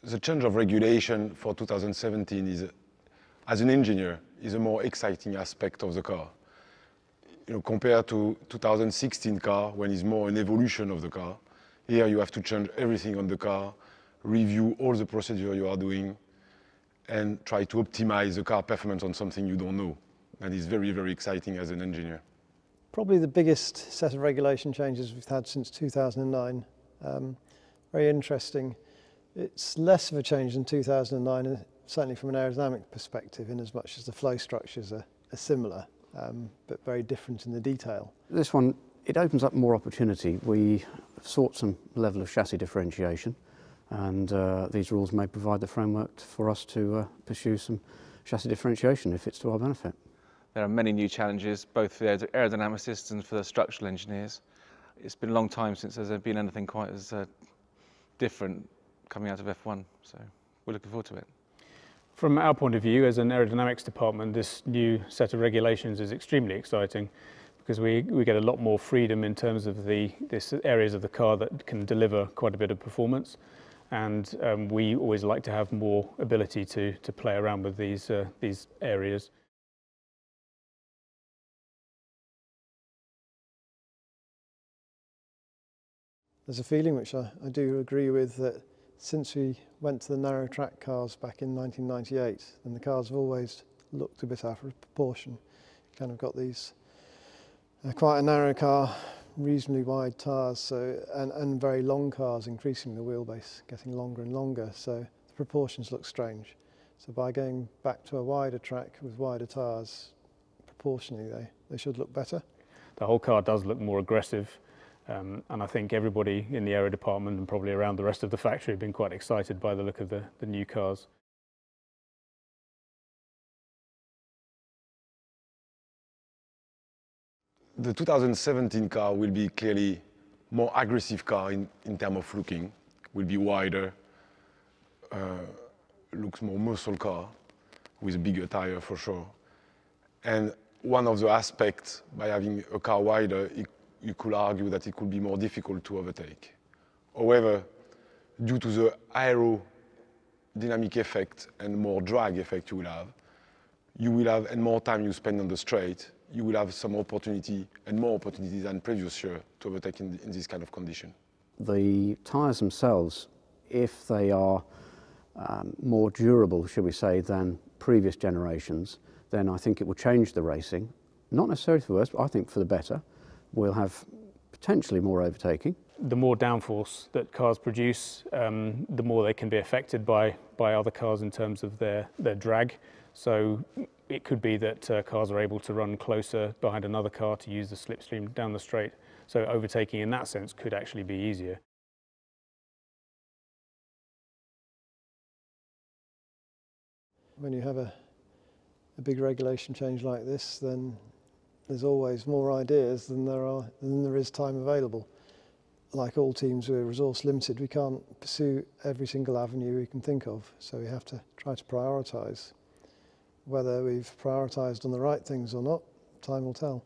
The change of regulation for 2017 is, as an engineer, is a more exciting aspect of the car. Compared to 2016 car, when it's more an evolution of the car, here you have to change everything on the car, review all the procedure you are doing, and try to optimize the car performance on something you don't know. And it's very, very exciting as an engineer. Probably the biggest set of regulation changes we've had since 2009. Very interesting. It's less of a change than 2009, certainly from an aerodynamic perspective, in as much as the flow structures are similar, but very different in the detail. This one, it opens up more opportunity. We sought some level of chassis differentiation, and these rules may provide the framework for us to pursue some chassis differentiation if it's to our benefit. There are many new challenges, both for the aerodynamicists and for the structural engineers. It's been a long time since there's been anything quite as different coming out of F1, so we're looking forward to it. From our point of view, as an aerodynamics department, this new set of regulations is extremely exciting because we get a lot more freedom in terms of these areas of the car that can deliver quite a bit of performance, and we always like to have more ability to play around with these areas. There's a feeling, which I do agree with, that since we went to the narrow track cars back in 1998, then the cars have always looked a bit out of proportion. Kind of got these quite a narrow car, reasonably wide tyres, and very long cars, increasing the wheelbase, getting longer and longer, so the proportions look strange. So by going back to a wider track with wider tyres, proportionally they should look better. The whole car does look more aggressive. And I think everybody in the aero department and probably around the rest of the factory have been quite excited by the look of the new cars. The 2017 car will be clearly more aggressive car in terms of looking, will be wider, looks more muscle car with a bigger tire for sure. And one of the aspects by having a car wider, you could argue that it could be more difficult to overtake. However, due to the aerodynamic effect and more drag effect you will have, and more time you spend on the straight, you will have some opportunity and more opportunities than previous year to overtake in this kind of condition. The tyres themselves, if they are more durable, shall we say, than previous generations, then I think it will change the racing. Not necessarily for the worse, but I think for the better. We'll have potentially more overtaking. The more downforce that cars produce, the more they can be affected by other cars in terms of their drag. So it could be that cars are able to run closer behind another car to use the slipstream down the straight. So overtaking in that sense could actually be easier. When you have a big regulation change like this, then there's always more ideas than there is time available. Like all teams, we're resource limited. We can't pursue every single avenue we can think of, so we have to try to prioritise. Whether we've prioritised on the right things or not, time will tell.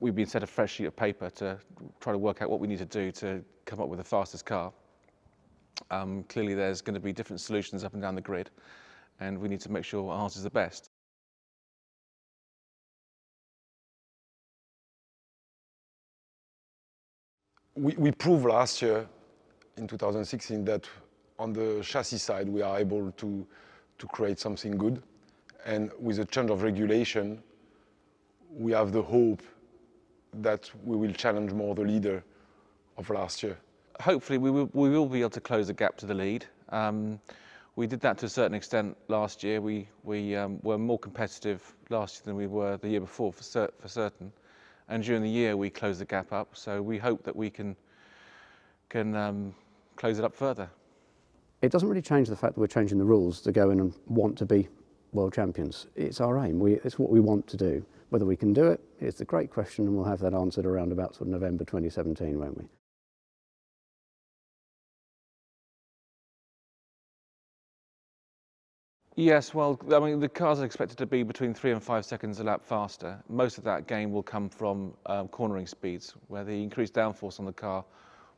We've been set a fresh sheet of paper to try to work out what we need to do to come up with the fastest car. Clearly there's going to be different solutions up and down the grid, and we need to make sure ours is the best. We proved last year, in 2016, that on the chassis side we are able to create something good. And with the change of regulation, we have the hope that we will challenge more the leader of last year. Hopefully we will be able to close the gap to the lead. We did that to a certain extent last year. We were more competitive last year than we were the year before for certain. And during the year we closed the gap up, so we hope that we can close it up further. It doesn't really change the fact that we're changing the rules to go in and want to be world champions. It's our aim. It's what we want to do. Whether we can do it is the great question, and we'll have that answered around about sort of November 2017, won't we? Yes, well, I mean, the cars are expected to be between 3 and 5 seconds a lap faster. Most of that gain will come from cornering speeds, where the increased downforce on the car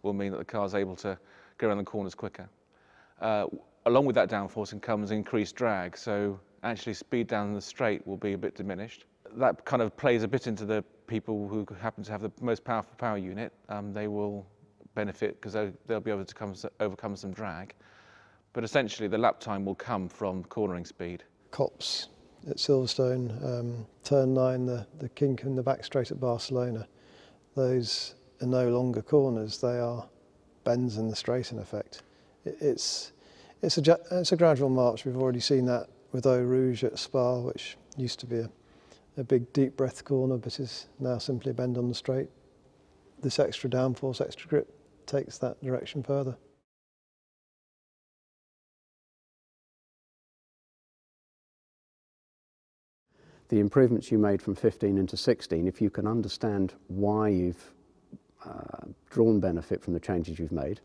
will mean that the car is able to go around the corners quicker. along with that downforcing comes increased drag, so actually speed down the straight will be a bit diminished. That kind of plays a bit into the people who happen to have the most powerful power unit. They will benefit because they'll be able to overcome some drag. But essentially the lap time will come from cornering speed. Copse at Silverstone, turn 9, the kink in the back straight at Barcelona, those are no longer corners, they are bends in the straight in effect. It's a gradual march. We've already seen that with Eau Rouge at Spa, which used to be a big deep breath corner but is now simply a bend on the straight. This extra downforce, extra grip takes that direction further. The improvements you made from 15 into 16, if you can understand why you've drawn benefit from the changes you've made,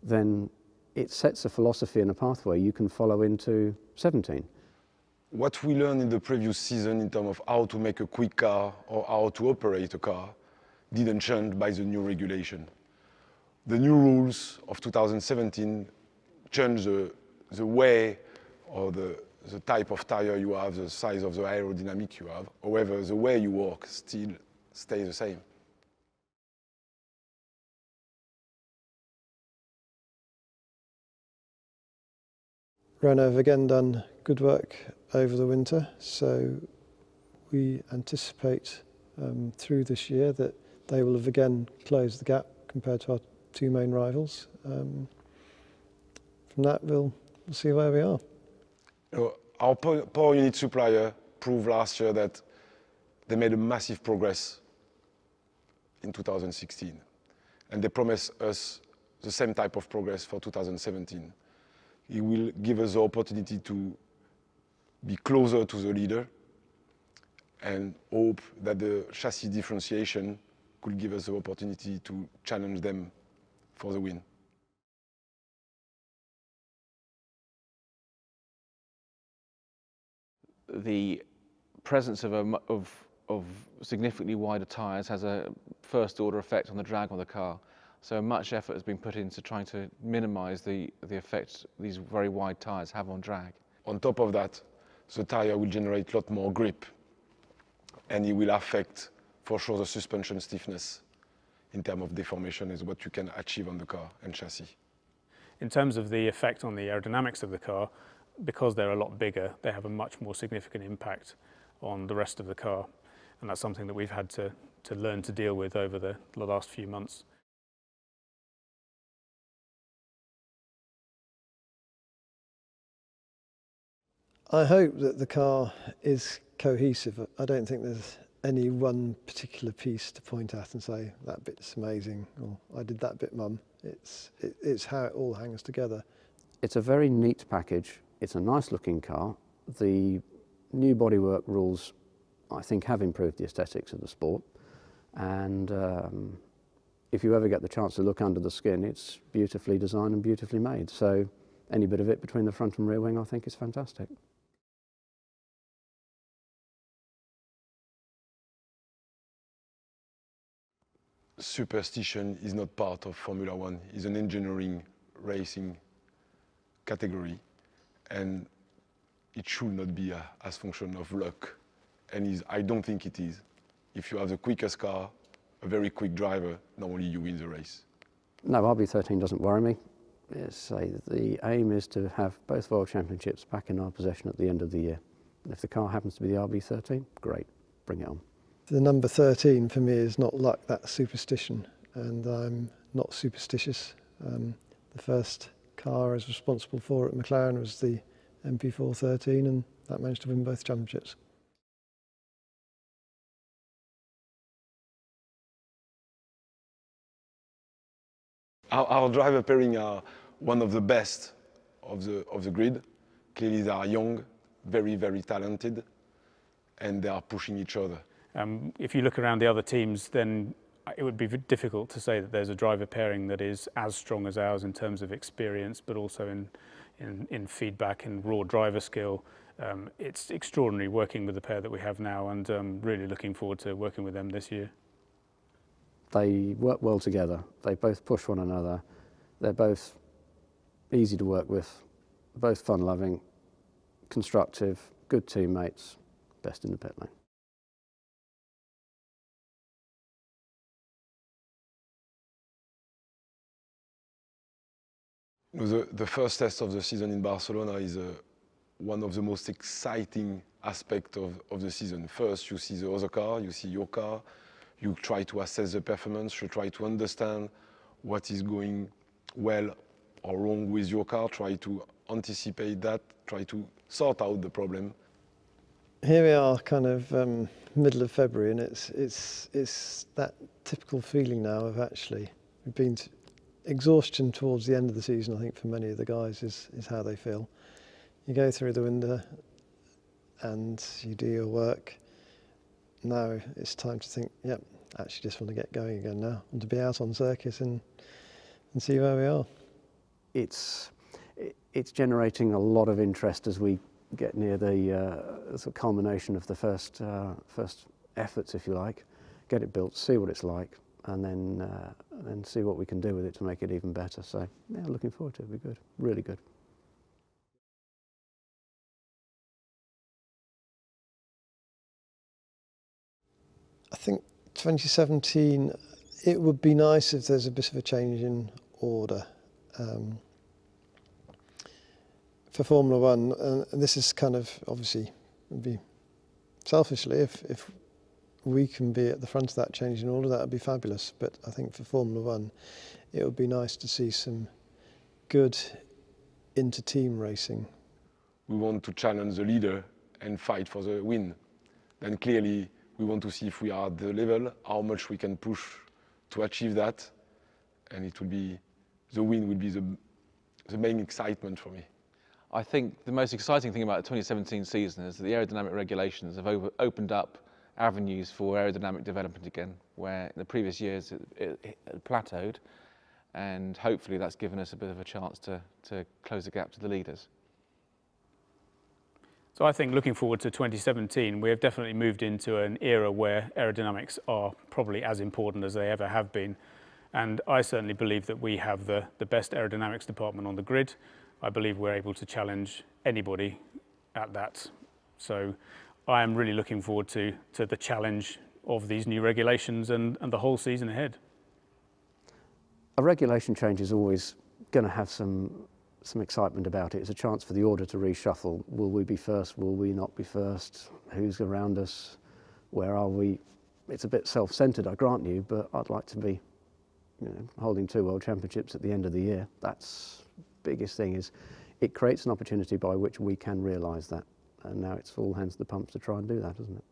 then it sets a philosophy and a pathway you can follow into 17. What we learned in the previous season in terms of how to make a quick car or how to operate a car didn't change by the new regulation. The new rules of 2017 changed the way or the type of tire you have, the size of the aerodynamic you have. However, the way you work still stays the same. Renault have again done good work over the winter, so we anticipate through this year that they will have again closed the gap compared to our two main rivals. From that, we'll see where we are. Our power unit supplier proved last year that they made a massive progress in 2016, and they promise us the same type of progress for 2017. It will give us the opportunity to be closer to the leader and hope that the chassis differentiation could give us the opportunity to challenge them for the win. The presence of significantly wider tyres has a first order effect on the drag on the car. So much effort has been put into trying to minimise the effect these very wide tyres have on drag. On top of that, the tyre will generate a lot more grip, and it will affect, for sure, the suspension stiffness in terms of deformation is what you can achieve on the car and chassis. In terms of the effect on the aerodynamics of the car, because they're a lot bigger, they have a much more significant impact on the rest of the car. And that's something that we've had to learn to deal with over the last few months. I hope that the car is cohesive. I don't think there's any one particular piece to point at and say, that bit's amazing, or I did that bit, Mum. It's how it all hangs together. It's a very neat package. It's a nice looking car. The new bodywork rules, I think, have improved the aesthetics of the sport. And if you ever get the chance to look under the skin, it's beautifully designed and beautifully made. So any bit of it between the front and rear wing, I think, is fantastic. Superstition is not part of Formula One. It's an engineering racing category, and it should not be as function of luck. And I don't think it is. If you have the quickest car, a very quick driver, normally you win the race. No, RB13 doesn't worry me. The aim is to have both World Championships back in our possession at the end of the year. And if the car happens to be the RB13, great, bring it on. The number 13 for me is not luck, that's superstition, and I'm not superstitious. The first car I was responsible for at McLaren was the MP413, and that managed to win both championships. Our driver pairing are one of the best of the grid. Clearly they are young, very, very talented, and they are pushing each other. If you look around the other teams, then it would be difficult to say that there's a driver pairing that is as strong as ours in terms of experience, but also in feedback and raw driver skill. It's extraordinary working with the pair that we have now, and really looking forward to working with them this year. They work well together. They both push one another. They're both easy to work with. both fun-loving, constructive, good teammates, best in the pit lane. The first test of the season in Barcelona is one of the most exciting aspects of the season. First, you see the other car, you see your car, you try to assess the performance, you try to understand what is going well or wrong with your car, try to anticipate that, try to sort out the problem. Here we are, kind of middle of February, and it's that typical feeling now of actually we've been exhaustion towards the end of the season. I think for many of the guys is how they feel. You go through the winter and you do your work. Now it's time to think, yep, actually just want to get going again now, and to be out on circuit and see where we are. It's generating a lot of interest as we get near the sort of culmination of the first efforts, if you like. Get it built, see what it's like, and then see what we can do with it to make it even better. So yeah, looking forward to it. It'll be good, really good. I think 2017, it would be nice if there's a bit of a change in order for Formula One, and this is kind of obviously would be selfishly if we can be at the front of that change in order, that would be fabulous. But I think for Formula One, it would be nice to see some good inter-team racing. We want to challenge the leader and fight for the win. Then clearly we want to see if we are at the level, how much we can push to achieve that, and it will be, the win will be the main excitement for me. I think the most exciting thing about the 2017 season is that the aerodynamic regulations have opened up avenues for aerodynamic development again, where in the previous years it plateaued, and hopefully that's given us a bit of a chance to close the gap to the leaders. So I think looking forward to 2017, we have definitely moved into an era where aerodynamics are probably as important as they ever have been. And I certainly believe that we have the best aerodynamics department on the grid. I believe we're able to challenge anybody at that. So I am really looking forward to the challenge of these new regulations and the whole season ahead. A regulation change is always going to have some excitement about it. It's a chance for the order to reshuffle. Will we be first? Will we not be first? Who's around us? Where are we? It's a bit self-centered, I grant you, but I'd like to be, holding 2 world championships at the end of the year. That's the biggest thing, is it creates an opportunity by which we can realise that. And now it's all hands to the pumps to try and do that, isn't it?